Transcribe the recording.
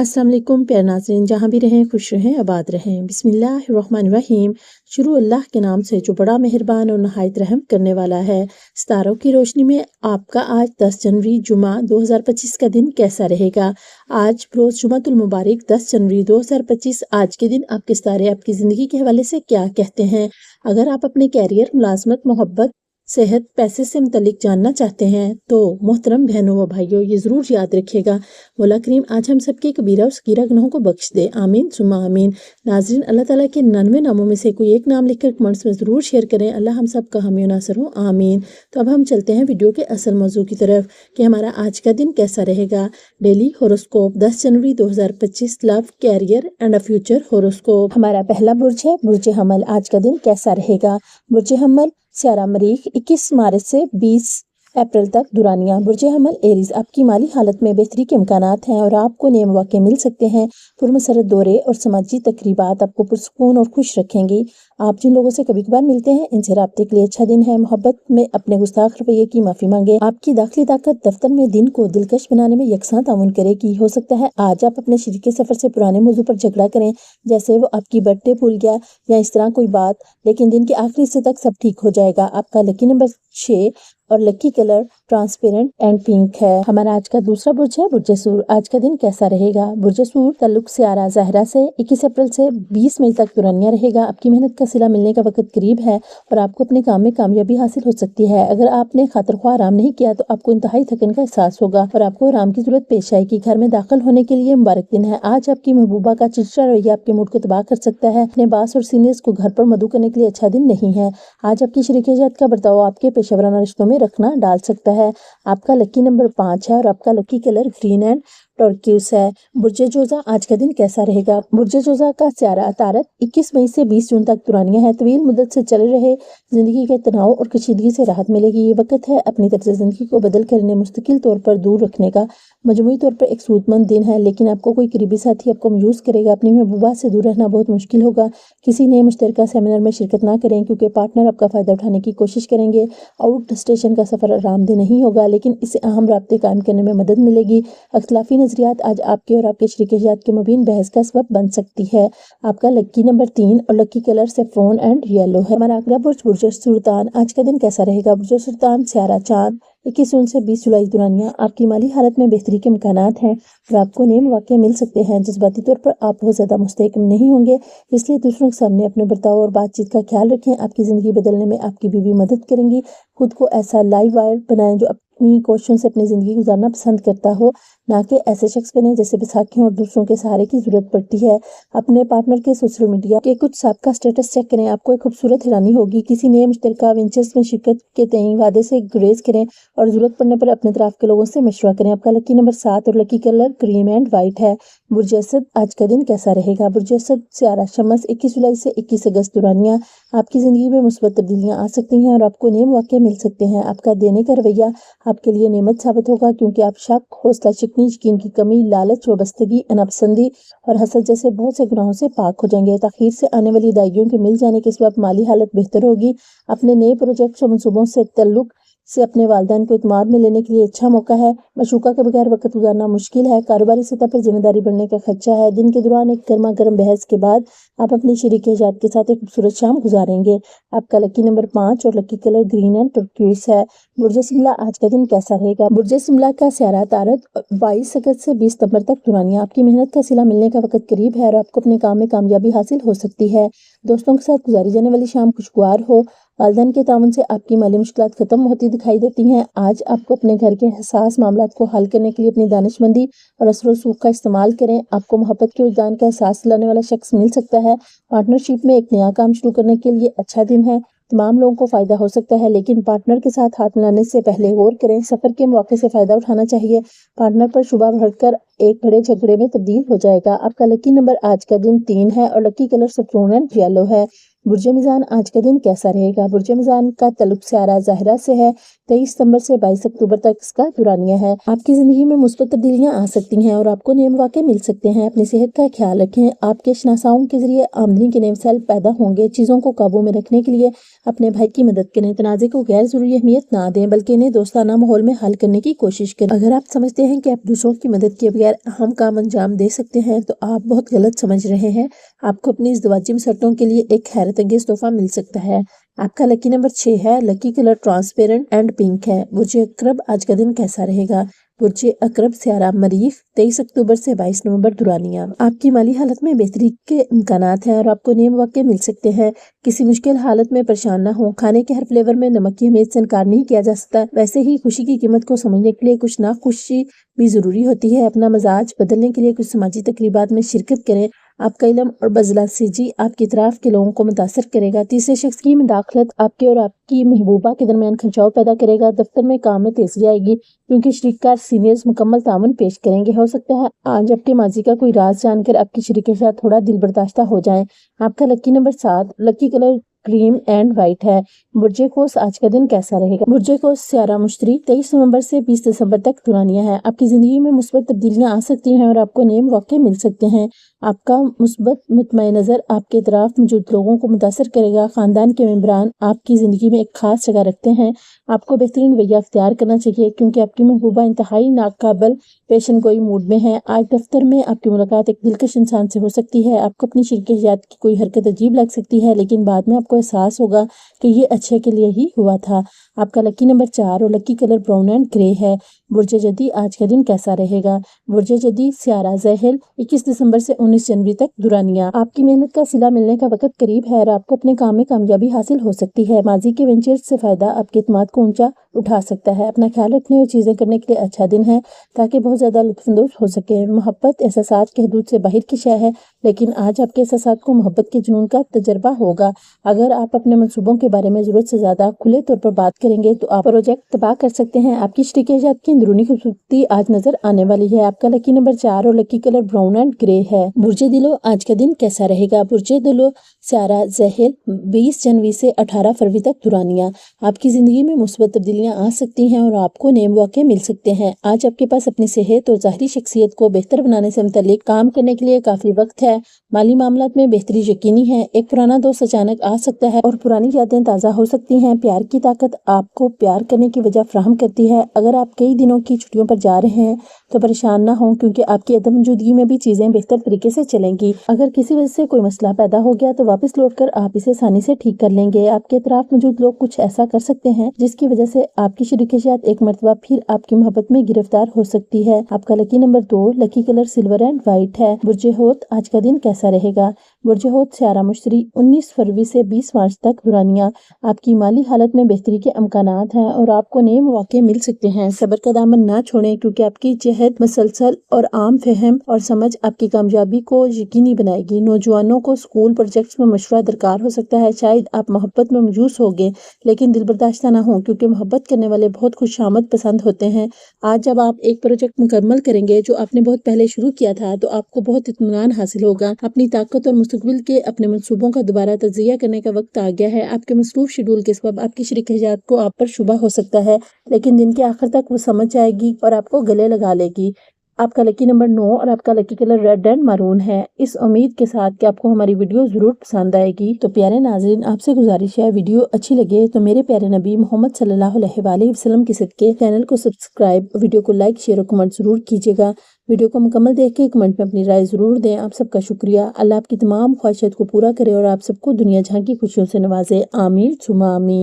अस्सलाम वालेकुम प्यारे नाज़रीन, जहाँ भी रहें खुश रहें आबाद रहें। बिस्मिल्लाहिर्रहमानिर्रहीम। शुरू अल्लाह के नाम से जो बड़ा मेहरबान और नहायत रहम करने वाला है। सितारों की रोशनी में आपका आज 10 जनवरी जुमा 2025 का दिन कैसा रहेगा। आज रोज़ जुमातुल मुबारक 10 जनवरी 2025। आज के दिन आपके सितारे आपकी ज़िंदगी के हवाले से क्या कहते हैं। अगर आप अपने कैरियर, मुलाजमत, मोहब्बत, सेहत, पैसे से मुतल्लिक जानना चाहते हैं तो मोहतरम बहनों व भाइयों ये ज़रूर याद रखिएगा, मौला करीम आज हम सबके कबीरा और सगीरा गुनाहों को बख्श दे। आमीन सुम्मा आमीन। नाज़रीन, अल्लाह ताला के 99 नामों में से कोई एक नाम लिखकर कमेंट्स में ज़रूर शेयर करें। अल्लाह हम सब का हामी नासर हो, आमीन। तो अब हम चलते हैं वीडियो के असल मौजू की तरफ कि हमारा आज का दिन कैसा रहेगा। डेली होरोस्कोप 10 जनवरी 2025, love, career and a future horoscope. हमारा पहला बुर्ज है बुर्ज हमल। आज का दिन कैसा रहेगा। बुर्ज हमल, स्यारा मरीख 21 मार्च से 20 अप्रैल तक दुरानिया। बुर्ज हमल एरीज, आपकी माली हालत में बेहतरी के इम्कानात हैं और आपको नए मौके मिल सकते हैं। पुरमसरत दौरे और समाजी तकरीबात आपको पुरसकून और खुश रखेंगी। आप जिन लोगों से कभी कभार मिलते हैं इनसे राब्ते के लिए अच्छा दिन है। मोहब्बत में अपने गुस्ताख रवैये की माफी मांगे। आपकी दाखिली ताकत दफ्तर में दिन को दिलकश बनाने में यकसां ताउन करेगी। हो सकता है आज आप अपने शरीके सफर से पुराने मौजू पर झगड़ा करें, जैसे वो आपकी बर्थडे भूल गया या इस तरह कोई बात, लेकिन दिन के आखिरी हिस्से तक सब ठीक हो जाएगा। आपका लकी नंबर 6 और lucky colour transparent and pink है। हमारा आज का दूसरा बुर्ज है बुर्ज सूर। आज का दिन कैसा रहेगा। बुर्ज सूर ताल्लुक स्यारा ज़हरा से 21 अप्रैल से 20 मई तक दुरानिया रहेगा। आपकी मेहनत का सिला मिलने का वक्त करीब है और आपको अपने काम में कामयाबी हासिल हो सकती है। अगर आपने खातिर ख्वाह आराम नहीं किया तो आपको इंतहाई थकन का एहसास होगा और आपको आराम की जरूरत पेश आएगी। घर में दाखिल होने के लिए मुबारक दिन है। आज आपकी महबूबा का चिड़चिड़ा रवैया आपके मूड को तबाह कर सकता है। अपने बास और सीनियर्स को घर पर मदऊ करने के लिए अच्छा दिन नहीं है। आज आपकी शरीकियत का बर्ताव आपके पेशेवराना रिश्तों में रखना डाल सकता है। आपका लकी नंबर 5 है और आपका lucky colour green and Turkish है। बुर्ज जोजा, आज का दिन कैसा रहेगा। बुर्ज जोजा का स्यारा तारत 21 मई से 20 जून तक दुरानिया है। तवील मुद्दत से चल रहे जिंदगी के तनाव और कशीदगी से राहत मिलेगी। ये वक्त है अपनी तरफ से जिंदगी को बदल कर इन्हें मुस्तकिल तौर पर दूर रखने का। मजमूई तौर पर एक सूदमंद दिन है, लेकिन आपको कोई करीबी साथी आपको मायूस करेगा। अपनी महबूबा से दूर रहना बहुत मुश्किल होगा। किसी नए मुश्तरका सेमिनार में शिरकत ना करें क्योंकि पार्टनर आपका फ़ायदा उठाने की कोशिश करेंगे। आउट स्टेशन का सफ़र आरामदेह नहीं होगा, लेकिन इससे अहम राब्ते कायम करने में मदद मिलेगी। अख्तलाफी नजरियात आज आपके और आपके शरीकियात के मबीन बहस का सबब बन सकती है। आपका लकी नंबर 3 और lucky colour saffron and yellow है। हमारा अगला बुर्ज बुर्ज सुल्तान। आज का दिन कैसा रहेगा। बुर्ज सुल्तान स्यारा चांद 21 जून से 20 जुलाई दुरानिया। आपकी माली हालत में बेहतरी के इम्कानात हैं और आपको नए मौके मिल सकते हैं। जज्बाती तौर पर आप बहुत ज़्यादा मुस्तहकम नहीं होंगे, इसलिए दूसरों के सामने अपने बर्ताव और बातचीत का ख्याल रखें। आपकी ज़िंदगी बदलने में आपकी बीवी मदद करेंगी। खुद को ऐसा लाइव वायर बनाएं जो अपनी कोशिशों से अपनी ज़िंदगी गुजारना पसंद करता हो, ना कि ऐसे शख्स बने जैसे बैसाखियों और दूसरों के सहारे की ज़रूरत पड़ती है। अपने पार्टनर के सोशल मीडिया के कुछ साबका स्टेटस चेक करें। आपको एक खूबसूरत हैरानी होगी। किसी नए मुश्तरका वेंचर्स में शिरकत के तय वादे से गुरेज करें और ज़रूरत पड़ने पर अपने तरफ के लोगों से मशवरा करें। आपका लकी नंबर 7 और lucky colour cream and white है। बुर्ज असद, आज का दिन कैसा रहेगा। बुर्ज असद स्यारा शमस 21 जुलाई से 21 अगस्त दुरानिया। आपकी ज़िंदगी में मुस्बत तब्दीलियाँ आ सकती हैं और आपको नए मौके मिल सकते हैं। आपका देने का रवैया आपके लिए नेमत साबित होगा, क्योंकि आप शक, हौसला शिकनी, यकीन की कमी, लालच, वाबस्तगी, अनापसंदी और हसद जैसे बहुत से गुनाहों से पाक हो जाएंगे। ताखीर से आने वाली अदायगियों के मिल जाने के सबब माली हालत बेहतर होगी। अपने नए प्रोजेक्ट्स और मनसूबों से ताल्लुक से अपने वालिदैन को इत्मीनान में लेने के लिए अच्छा मौका है। मशूका के बगैर वक्त गुजारना मुश्किल है। कारोबारी सतह पर जिम्मेदारी बढ़ने का खदशा है। दिन के दौरान एक गर्मा गर्म बहस के बाद आप अपनी शरीकियात के साथ एक खूबसूरत शाम गुजारेंगे। आपका लकी नंबर 5 और lucky colour green and Turkish है। बुर्ज शिमला, आज का दिन कैसा रहेगा। बुर्ज शिमला का स्यारा तारत 22 अगस्त से 20 सितंबर तक दुरानिया। आपकी मेहनत का सिला मिलने का वक्त करीब है और आपको अपने काम में कामयाबी हासिल हो सकती है। दोस्तों के साथ गुजारी जाने वाली शाम खुशगवार हो। वालिदैन के ताउन से आपकी माली मुश्किलात खत्म होती दिखाई देती हैं। आज आपको अपने घर के हसास मामलात को हल करने के लिए अपनी दानिशमंदी और असर व सूख का इस्तेमाल करें। आपको मोहब्बत के वजदान का एहसास दिलाने वाला शख्स मिल सकता है। पार्टनरशिप में एक नया काम शुरू करने के लिए अच्छा दिन है। तमाम लोगों को फायदा हो सकता है, लेकिन पार्टनर के साथ हाथ मिलाने से पहले गौर करें। सफर के मौके से फायदा उठाना चाहिए। पार्टनर पर शुबा भड़कर एक बड़े झगड़े में तब्दील हो जाएगा। आपका लकी नंबर आज का दिन 3 है और lucky colour saffron and yellow है। برج میزان آج کا دن کیسا رہے گا؟ برج میزان کا تعلق سیارہ ظاہرہ سے ہے۔ 23 ستمبر سے 22 اکتوبر تک اس کا دورانیہ ہے۔ آپ کی زندگی میں مثبت تبدیلیاں آ سکتی ہیں اور آپ کو نئے مواقع مل سکتے ہیں۔ اپنی صحت کا خیال رکھیں۔ آپ کے شناساؤں کے ذریعے آمدنی کے نئے وسائل پیدا ہوں گے۔ چیزوں کو قابو میں رکھنے کے لیے اپنے بھائی کی مدد کریں۔ تنازع کو غیر ضروری اہمیت نہ دیں بلکہ انہیں دوستانہ ماحول میں حل کرنے کی کوشش کریں۔ اگر آپ سمجھتے ہیں کہ آپ دوسروں کی مدد کے بغیر اہم کام انجام دے سکتے ہیں تو آپ بہت غلط سمجھ رہے ہیں۔ آپ کو اپنی ازدواجی مسرتوں کے لیے ایک حیرت انگیز تحفہ مل سکتا ہے۔ آپ کا لکی نمبر 6 ہے۔ لکی کلر ٹرانسپیرنٹ اینڈ پنک ہے۔ برج عقرب آج کا دن کیسا رہے گا؟ برج عقرب سیارہ مریخ 23 اکتوبر سے 22 نومبر دورانیہ۔ آپ کی مالی حالت میں بہتری کے امکانات ہیں اور آپ کو نئے مواقع مل سکتے ہیں۔ کسی مشکل حالت میں پریشان نہ ہوں۔ کھانے کے ہر فلیور میں نمک کی اہمیت سے انکار نہیں کیا جا سکتا۔ ویسے ہی خوشی کی قیمت کو سمجھنے کے لیے کچھ ناخوشی بھی ضروری ہوتی ہے۔ اپنا مزاج بدلنے کے لیے کچھ سماجی تقریبات میں شرکت کریں۔ آپ کا علم اور بزلاسیجی آپ کی اطراف کے لوگوں کو متاثر کرے گا۔ تیسرے شخص کی مداخلت آپ کے اور آپ کی محبوبہ کے درمیان کھنچاؤ پیدا کرے گا۔ دفتر میں کام میں تیزی آئے گی کیونکہ شریک کار سینئرز مکمل تعاون پیش کریں گے۔ ہو سکتا ہے آج آپ کے ماضی کا کوئی راز جان کر آپ کی شریک کے ساتھ تھوڑا دل برداشتہ ہو جائیں۔ آپ کا lucky number 7 lucky colour cream and white ہے۔ برج قوس آج کا دن کیسا رہے گا؟ برج قوس سیارہ مشتری 23 نومبر سے 20 دسمبر تک دورانیہ ہے۔ آپ کی زندگی میں مثبت تبدیلیاں آ سکتی ہیں اور آپ کو نئے مواقع مل سکتے ہیں۔ آپ کا مثبت مطمئن نظر آپ کے اطراف موجود لوگوں کو متاثر کرے گا۔ خاندان کے ممبران آپ کی زندگی میں ایک خاص جگہ رکھتے ہیں۔ آپ کو بہترین رویہ اختیار کرنا چاہیے کیونکہ آپ کی محبوبہ انتہائی ناقابل پیشن گوئی موڈ میں ہے۔ آج دفتر میں آپ کی ملاقات ایک دلکش انسان سے ہو سکتی ہے۔ آپ کو اپنی شریک حیات کی کوئی حرکت عجیب لگ سکتی ہے لیکن بعد میں آپ کو احساس ہوگا کہ یہ اچھے کے لیے ہی ہوا تھا۔ آپ کا لکی نمبر 4 اور لکی کلر براؤن اینڈ گرے ہے۔ برج جدی آج کا دن کیسا رہے گا؟ برج جدی سیارہ ذیل 21 دسمبر سے 19 جنوری تک دورانیہ۔ آپ کی محنت کا صلہ ملنے کا وقت قریب ہے اور آپ کو اپنے کام میں کامیابی حاصل ہو سکتی ہے۔ ماضی کے وینچرز سے فائدہ آپ کے اعتماد کو اونچا اٹھا سکتا ہے۔ اپنا خیال رکھنے اور چیزیں کرنے کے لیے اچھا دن ہے تاکہ بہت زیادہ لطف اندوز ہو سکے۔ محبت احساسات کی حدود سے باہر کی شے ہے لیکن آج آپ کے احساسات کو محبت کے جنون کا تجربہ ہوگا۔ اگر آپ اپنے منصوبوں کے بارے میں ضرورت سے زیادہ کھلے طور پر بات کریں گے تو آپ پروجیکٹ تباہ کر سکتے ہیں۔ آپ کی شریک حیات کی اندرونی خوبصورتی آج نظر آنے والی ہے۔ آپ کا لکی نمبر 4 اور لکی کلر براؤن اینڈ گرے ہے۔ برج دلو آج کا دن کیسا رہے گا؟ برج دلو سیارہ ذیل 20 جنوری سے 18 فروری تک دورانیہ۔ آپ کی زندگی میں مثبت تبدیلیاں آ سکتی ہیں اور آپ کو نئے مواقع مل سکتے ہیں۔ آج آپ کے پاس اپنی صحت اور ظاہری شخصیت کو بہتر بنانے سے متعلق کام کرنے کے لیے کافی وقت ہے۔ مالی معاملات میں بہتری یقینی ہے۔ ایک پرانا دوست اچانک آ سکتا ہے اور پرانی یادیں تازہ ہو سکتی ہیں۔ پیار کی طاقت آپ کو پیار کرنے کی وجہ فراہم کرتی ہے۔ اگر آپ کئی دنوں کی چھٹیوں پر جا رہے ہیں تو پریشان نہ ہوں کیونکہ آپ کی عدم موجودگی میں بھی چیزیں بہتر طریقے سے چلیں گی۔ اگر کسی وجہ سے کوئی مسئلہ پیدا ہو گیا تو واپس لوٹ کر آپ اسے آسانی سے ٹھیک کر لیں گے۔ آپ کے اطراف موجود لوگ کچھ ایسا کر سکتے ہیں جس کی وجہ سے آپ کی شریک حیات ایک مرتبہ پھر آپ کی محبت میں گرفتار ہو سکتی ہے۔ آپ کا lucky number 2 lucky colour silver and white ہے۔ برج حوت آج کا دن کیسا رہے گا؟ برج حوت سیارہ مشتری 19 فروری سے 20 مارچ تک دورانیہ۔ آپ کی مالی حالت میں بہتری کے امکانات ہیں اور آپ کو نئے مواقع مل سکتے ہیں۔ صبر کا دامن نہ چھوڑیں کیونکہ آپ کی جہد مسلسل اور عام فہم اور سمجھ آپ کی کامیابی کو یقینی بنائے گی۔ نوجوانوں کو اسکول پروجیکٹس میں مشورہ درکار ہو سکتا ہے۔ شاید آپ محبت میں مایوس ہوگے لیکن دل برداشتہ نہ ہوں کیونکہ محبت کرنے والے بہت خوش آمد پسند ہوتے ہیں۔ آج جب آپ ایک پروجیکٹ مکمل کریں گے جو آپ نے بہت پہلے شروع کیا تھا تو آپ کو بہت اطمینان حاصل ہوگا۔ اپنی طاقت اور مستقبل کے اپنے منصوبوں کا دوبارہ تجزیہ کرنے کا وقت آ گیا ہے۔ آپ کے مصروف شیڈول کے سبب آپ کی شریک حیات کو آپ پر شبہ ہو سکتا ہے لیکن دن کے آخر تک وہ سمجھ جائے گی اور آپ کو گلے لگا لے گی۔ آپ کا لکی نمبر 9 اور آپ کا لکی کلر ریڈ اینڈ مارون ہے۔ اس امید کے ساتھ کہ آپ کو ہماری ویڈیو ضرور پسند آئے گی تو پیارے ناظرین آپ سے گزارش ہے ویڈیو اچھی لگے تو میرے پیارے نبی محمد صلی اللہ علیہ وآلہ وسلم کے صدقے چینل کو سبسکرائب، ویڈیو کو لائک، شیئر اور کمنٹ ضرور کیجیے گا۔ ویڈیو کو مکمل دیکھ کے کمنٹ میں اپنی رائے ضرور دیں۔ آپ سب کا شکریہ۔ اللہ آپ کی تمام خواہشات کو پورا کرے اور آپ سب کو دنیا جہاں کی خوشیوں سے نوازے۔ آمین ثم آمین۔